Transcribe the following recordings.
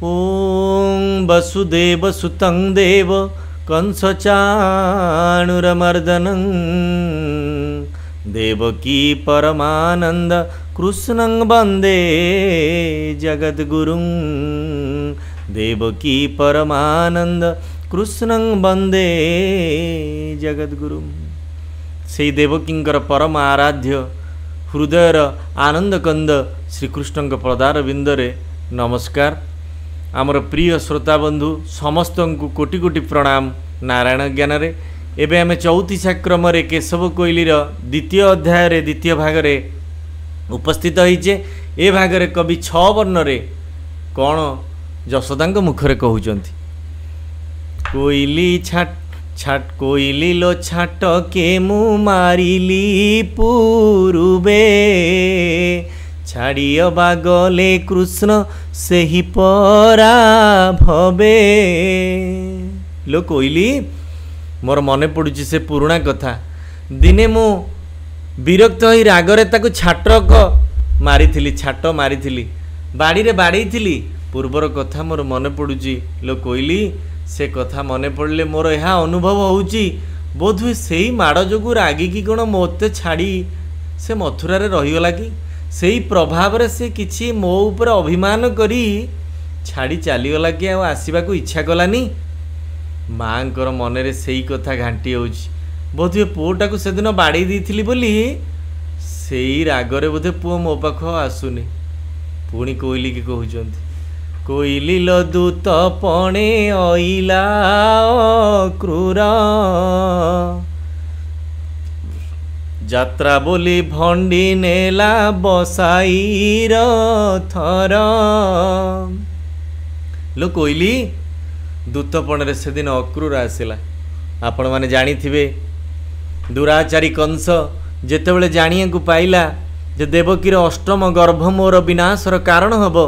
ओं वसुदेव सुतं देव कंसचाणूरमर्दनं देवकी परमानंद कृष्णं वंदे जगद्गुरुं देवकी परमानंद कृष्णं वंदे जगद्गुरुं। से देवकींकर परम आराध्य हृदयर आनंद कंद श्रीकृष्ण पदार बिंदरे नमस्कार। आमर प्रिय श्रोता बंधु समस्त को कोटि कोटि प्रणाम नारायण ज्ञान रे। एबे आमे 34 क्रम केशव कोइलीर द्वितीय अध्याय रे द्वितीय भाग रे उपस्थित होइचे। ए भाग रे कवि 6 वर्ण रे कौन यशोदांक मुखरे कहउचंती। कोइली छाट छाट कोइली लो छाट के मु मारिली पूर्वे छाड़िय बागले कृष्ण से ही परा भवे। लो कोइली मोर मने पड़ुची से पुराणा कथा। दिने मु विरक्त होई रागरे ताकु छाटक मारिथिली छाट मारिथिली बाड़ी रे बाड़ीथिली पूर्वर कथा मोर मने पड़ुची। लो कोइली से कथा मने पड़ले मोर यहाँ अनुभव होउची बोधहुए सेही माड़ जोगु रागिकी कोण मोते छाड़ी से मथुरा रे रहीगला कि सेही प्रभाव रे से किछि मो ऊपर अभिमान करी छाड़ी चलीगला कि आसवा को इच्छा कलानी। माँकर मनरे सेही कथा घांटी होउची बोधहुए पुओटा को सेदिन बाड़ी देइथिली बोली सेही रागरे बोधे पुओ मो पाख आसुनी। पुणी कोइली की कहउचंती कोइली लो दूत पणे अइला क्रूर यात्रा बोली भंडी नेला बसाईर थर। लो कोइली दूतपण रे से दिन अक्रूर आसिला। आपण माने जानी थिबे दुराचारी कंस जेतेबेले जानिया को पाइला जे देवकीर अष्टम गर्भ मोर विनाशर कारण हबो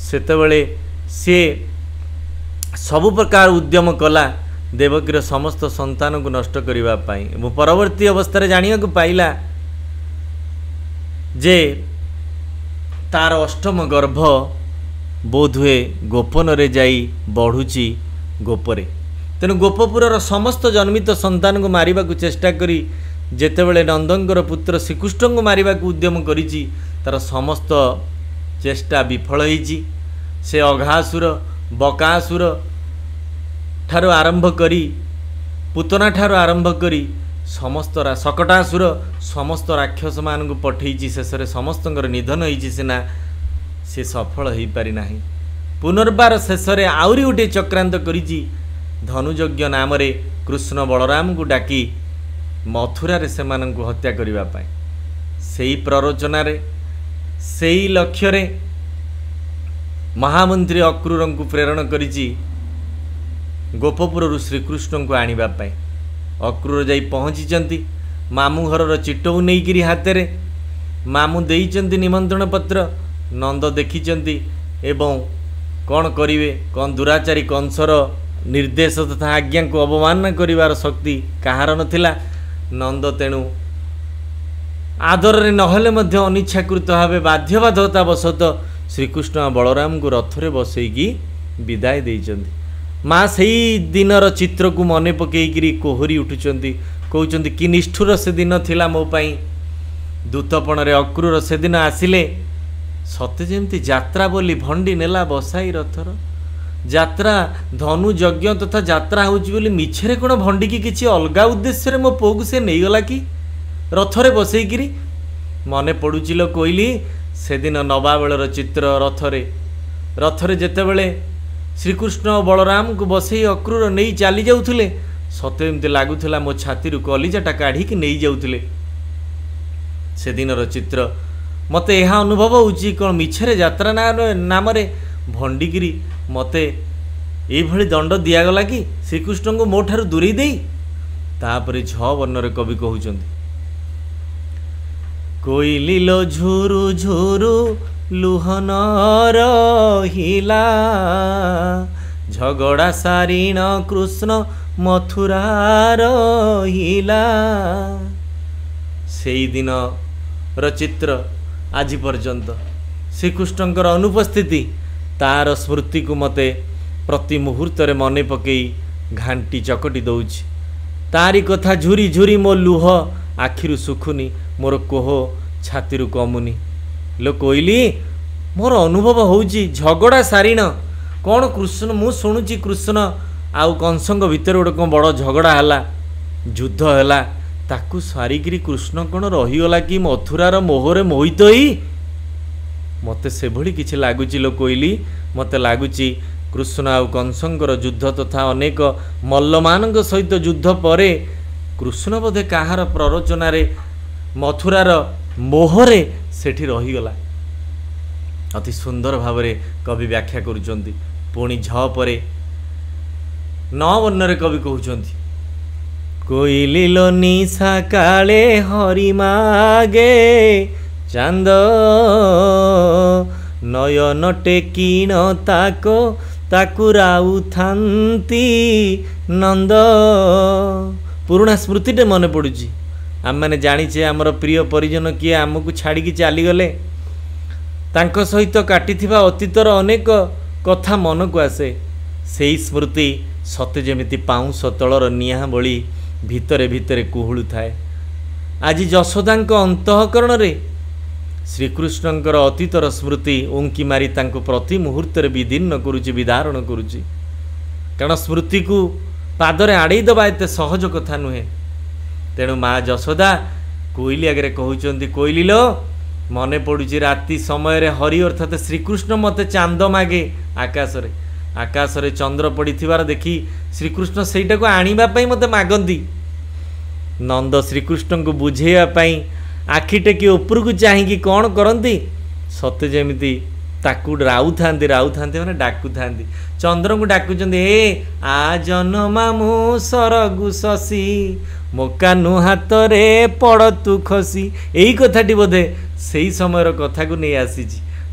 सेतेबेले से सबु प्रकार उद्यम कला देवकीर समस्त संतान को नष्ट करिबा पाई। परवर्ती अवस्था जानिया को पाइला जे तार अष्टम गर्भ बोधुए गोपन रे जाई बढ़ुची गोपरे। तेणु गोपपुरर समस्त जन्मित संतान को मारिबा को चेष्टा करी जेतेबेले नंदंकर पुत्र श्रीकृष्ण को मारिबा को उद्यम करिची तार समस्त चेष्टा विफल होइची। से अघासुर बकासुर ठारो आरंभ करी पुतना ठारो आरंभ करी समस्त सकटासुर समस्त राक्षस मान को पठेइची। शेषरे समस्तंकर निधन होइची सिना से सफल हो पारि नाही। पुनर्बार शेषरे आउरी गोटे चक्रांत करिची धनुयज्ञ नाम रे कृष्ण बलराम को डाकी मथुरा रे सेमानंकु हत्या करिबा पाई। सेही प्ररोचना रे सेही लक्ष्य रे महामंत्री अक्रूर को प्रेरण करिची गोपपुर श्रीकृष्ण को आनिबा पाई। अक्रूर जाई पहुँची मामू घर चिटऊ नहीं हाथ रे मामू देइचंती निमंत्रण पत्र। नंद देखिचंती एवं कौन करिवे कौन दुराचारी कंसर निर्देश तथा आज्ञा को अवमानना करिवार शक्ति कहार नथिला। नंद तेणु आदर रे नहले मध्य अनिच्छाकृत भावे बाध्यबाधकता वशत श्रीकृष्ण बलराम को रथरे बसैकी विदाय देइचंती। माँ सही दिनर चित्र को मने पकईकरी कोहरी उठुचंती कहउचंती कि निष्ठुर से दिन थिला मो पाई। दूतपण रे अक्रूर से दिन आसिले सते जेमती यात्रा बोली भंडी नेला बसाई रथर। यात्रा धनु यज्ञ तथा यात्रा होउची बोली मिछरे कोन भंडी की किछि अलगा उद्देश्य रे मो पोगु से नहीं गला कि रथरे बसईकरी। मने पड़ुची लो कोइली से दिन नवा बेलर चित्र रथरे जेतेबेले श्रीकृष्ण बलराम को बसई अक्रूर नहीं चली जाउथुले सते एमती लागुथुला मो छाती कलिजाटा काढ़ी कि नहीं जाउथुले। से दिनर चित्र मते यह अनुभव होउची कोन मिछरे यात्रा नाम रे भंडीगिरी मते एभली दंड दियागला कि श्रीकृष्ण को मो ठारू दूरेई देई। तापरे 6 वर्ण रे कवि कहउचंती कोइली लो झुरु झुरु लुहन रहिला झगड़ा सारीण कृष्ण मथुरा रहिला। सेई दिन र चित्र आज पर्यंत श्रीकृष्णकर अनुपस्थिति तार स्मृति को मते प्रति मुहूर्त मन पकई घांटी चकटी दौची। तारी कथा झुरी झुरी मो लुह आखिरु सुखुनी, मोर कोह छाती कमुनी। लो कोइली मोर अनुभव होउची झगड़ा सारीण कौन कृष्ण मु शुणुची कृष्ण आउ कंसंग भितर गोटे कौन बड़ झगड़ा है, युद्ध है, ताकू सारिकी कृष्ण कौन रहीगला कि मथुरार मोहरे मोहित ही मते से भली किछि लागुची। लो कोइली मते लागुची कृष्ण आउ कंसंगर युद्ध तथा अनेक मल्लमानक सहित युद्ध परे कृष्ण बोधे कहार प्ररोचनारे मथुरार मोहरे सेठी रहीगला। अति सुंदर भावरे कवि व्याख्या करुचंती। पुणी झ परे 9 वर्णरे कवि कहउचंती कोइली लो निशा काले हरि मागे चांद नयन टेकिन ताको ताकु राउ थांती नंद। पुराणा स्मृतिटे मन पड़ुची। आम मैंने जानीचे आमर प्रिय परिजन किए आमको छाड़ी चलीगले, तांको सहित काटिथिबा अतीतर अनेक कथा मन को आसे। सेई स्मृति सते जेमिति पाउंस तलर निहा बली भितरे भितरे कुहुलु थाए। आज यशोदांक अंतःकरण रे श्रीकृष्णंकर अतीतर स्मृति उंकी मारी तांको प्रति मुहूर्त विदीर्ण करुची, विदारण करुची। कारण स्मृति को पादरे आड़े दबा एते सहज कथा नुहे। तेणु माँ यशोदा कोइली आगे कहउचंती कोइली लो मने पड़ुची राति समय रे हरि अर्थात श्रीकृष्ण मते चांद मागे आकाशरे। आकाशरे चंद्र पड़िथिबार देखि श्रीकृष्ण सेटा को आनिबा पई मते मागंती। नंद श्रीकृष्ण को बुझेया पई आखि टेकी उपरकू चाहिकी कौन करती सते जेमिति ताकू राउ थांती माने डाकू थांती। चंद्र को डाकुचंदी ए आ जनमा मु सरगु शशि मो कानु हाथ रे पड़ तू खसी। यही कथाटी बोधे से समय कथा को नहीं आसी।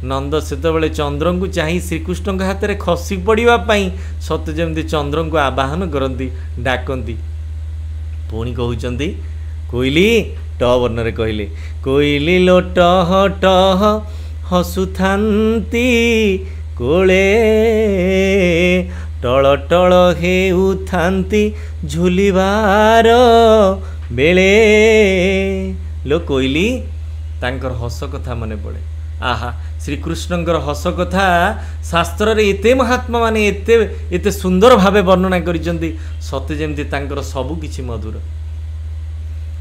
नंद सेतबेले चंद्र को चाही श्रीकृष्ण के हाथ में खसी पड़ापी सत जमी चंद्र को आवाहन करती डाकती। पुणी कहउचंती कोइली ट वर्णरे कहले कोइली लो टह टह हसुथांती कोले टळ टळ हेउथांती झुलिबार बेले। लो कोइली तांकर हस कथा मने पड़े। आहा श्रीकृष्णंकर हस कथा शास्त्र रे एते महात्मा माने एते एते सुंदर भावे वर्णना करिसेंती सते जेमती तांकर सबु किछि मधुर।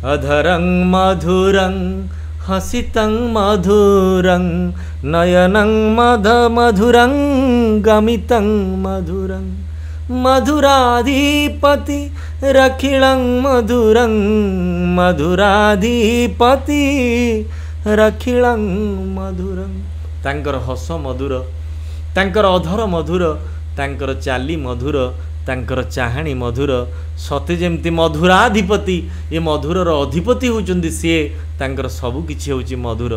अधरं मधुरं हसितं मधुरं नयनं मध मधुरं गमितं मधुरं मधुराधिपति रखिलं मधुरं मधुराधिपति रखिलं मधुरं। तांकर हस मधुर, तांकर अधर मधुर, तांकर चाली मधुर, तांकर चाहाणी मधुर। सते जेमती मधुराधिपति ये मधुरर अधिपति होउचंदी सीए तांकर सबु किछि होउची मधुर।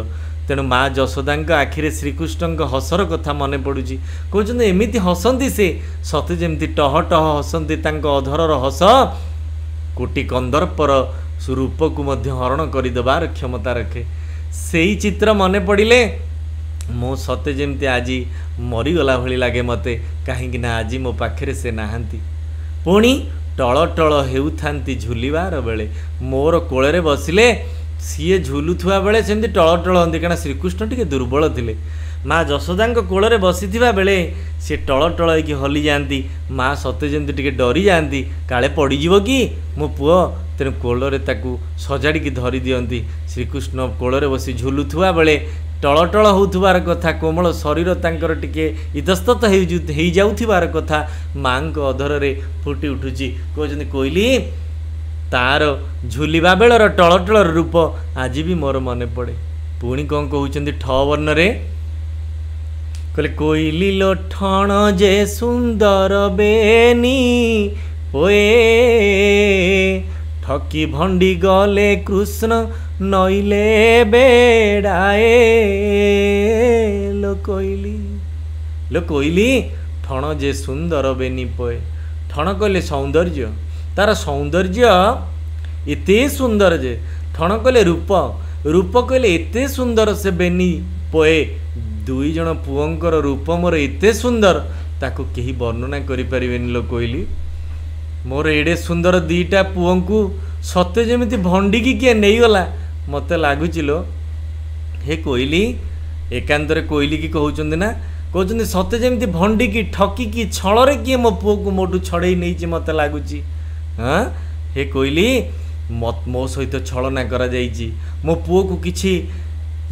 तेणु माँ यशोदांक आखिरे श्रीकृष्ण हसर कथा मन पड़ुची। कहउचंदी एमिति हसंती से सते जेमती टह टह हसंती। तांक अधरर हस कोटि कंदर्पर स्वरूप को मध्य हरण करदेवार क्षमता रखे। सेई चित्र मन पड़िले मो सते जेमती आज मरीगला भली लगे मते कहीं आज मो पाखे से नहांती। पुणी टळ टळ हेउथांती झुलिबार बेले मोर कोଳରେ बसिले सीए झुलुथुआ बेले सेमती टळ टळ हंती। कारण श्रीकृष्ण टिके दुर्बल थिले। माँ यशोदांक कोଳରେ बसिथिबा बेले से टळ टळ होइकी हली जांती। माँ सते जेमती टिके डरी जांती काले पड़ीजिवो कि मो पुओ। तेणु कोଳରେ ताकू सजाड़ी धरी दियंती। श्रीकृष्ण कोଳରେ बसी झुलुथुआ बेले टळ टळ होउथुबार कथा कोमल शरीर तांकर टिके इतस्तत हेई जाउथिबार कथा माँ को अधर रे फुटी उठुची। कहउचंदी कोइली तार झुलिबा बेलर टळ टळ रूप आज भी मोर मने पड़े। पुणी कौन कहउचंदी ठ वर्ण रे कहले कोइली लो ठण जे सुंदर बेनी पोए ठकी भंडी गले कृष्ण नईले बेड़ाए। लो कोइली ठण जे सुंदर बेनी पोए। ठण कहले सौंदर्य, तार सौंदर्य एते सुंदर जे। ठण कहले रूप, रूप कहले एते सुंदर से बेनी पोए दुई जन पुअंकर रूप मोर एते सुंदर ताको केही वर्णना करि परिबेनि लो कोइली। मोर एडे सुंदर दीटा पुअंकु सते जेमिति भंडिकी किए नहीं गला मते लागुची लो। हे कोइली एकांतरे कोइली की कहउचंदी ना कहउचंदी सते जेमिति भंडिकी ठकिकी छळरे किए मो पुओकु मोटू छड़ेई नैची मते लागुची। हाँ हे कोइली मो सहित छलना करा जाइची मो पुओकु किछि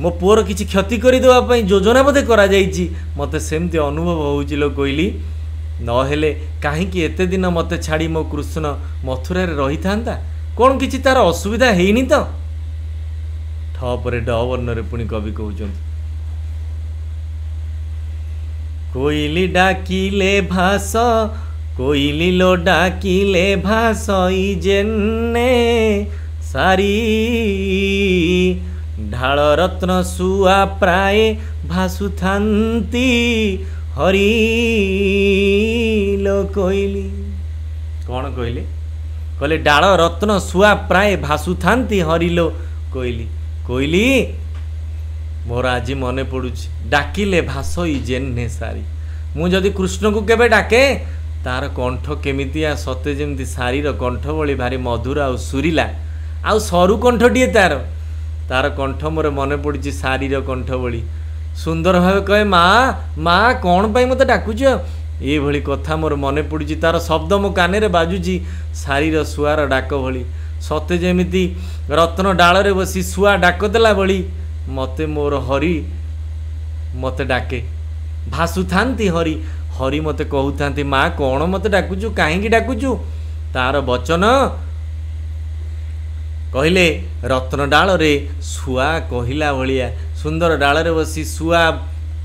मो पुओर किछि क्षति करि देबा पई योजना बोधे करा जाइची मते सेमति अनुभव होउची लो कोइली। नहेले काहींकि एते दिन मते छाड़ी मो कृष्ण मथुरा रे रही थांता कोन किछि तार असुविधा हेइनी तो। ठ परे ड वर्ण रे पुनी कवि कहउचंती कोइली डाकिले भास कोइली लो डाकिले भासई जेन्ने सारी ढाल रत्न सुआ प्राय भासुथांती हरि लो कोइली। कौन कहले कहले डाल रत्न सुआ प्राय भासुथांती हरि लो कोइली। कोइली मोर आज मने पड़ुछि डाकिले भासई जेन्ने सारी मु जदि कृष्ण को केबे डाके तार कंठ केमितिया सते जेमती सारीर कंठ भली भारी मधुर आ सुरीला आ सरू कंठटीए तार कंठ मोर मने पड़ी सारीर कंठ भली सुंदर भाव कहे माँ माँ कौन पाई मत डाकुच ये भली कथा मोर मने पड़ी तार शब्द मो काने रे बाजुची सारीर सुआर डाक भली सते जेमिति रत्न डाल रे बसी सुआ डाक देला भली मते मोर हरि मते डाके भासुथांती हरि हरि मते कहउथांती माँ कौन मते डाकुचु काहेकि डाकुचु तार वचन कहले रत्न डाल रे सुआ कहिला भलिया सुंदर डाल रे बसी सुआ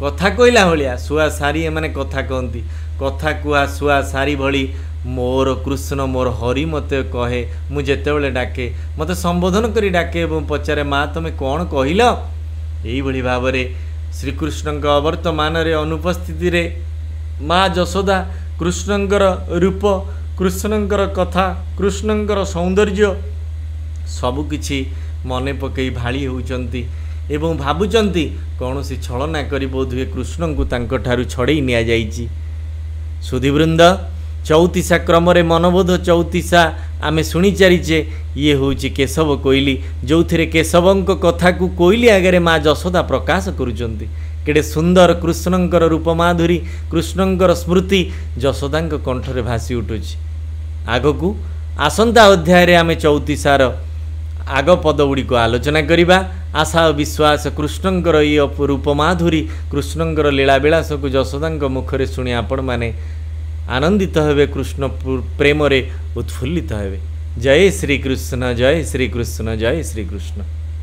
कथा कहिला भलिया सुआ सारी माने कथा कहंती कथा कुआ सुआ सारी भली मोर कृष्ण मोर हरि मते कहे मु जेतेबेले डाके मते संबोधन करी डाके एवं पचारे माँ तमे कौन कहिल एई भली भाबरे श्रीकृष्ण अवर्तमान रे अनुपस्थिति रे माँ जशोदा कृष्णंकर रूप कृष्णंकर कथा कृष्णंकर सौंदर्य सबुकिछि मने पकई भाड़ी होउचंती एवं भाबुचंती कौनसी छलना करी बोधुए कृष्ण को तांको ठारू छड़ेई निया जाइछि। सुधीवृंद चौतीसा क्रम रे मनबोध चौतीसा आमे शुणी चारिचे ये होउछि केशव कोइली जो थिरे केशवंक कथा को कोइली आगे माँ जशोदा प्रकाश करुचंती केड़े सुंदर कृष्णंकर रूप माधुरी कृष्णंकर स्मृति जशोदांक कंठरे भासी उठुछि। आगकू आसंता अध्याय रे आमे चौतीसार आग पद गुड़ी को आलोचना करिबा। आशा और विश्वास कृष्णंकर ये रूप माधुरी कृष्णंकर लीला विलास को जशोदांक मुखरे शुणी आपण माने आनंदित हेबे कृष्ण प्रेम रे उत्फुल्लित हेबे। जय श्री कृष्ण जय श्री कृष्ण जय श्री कृष्ण।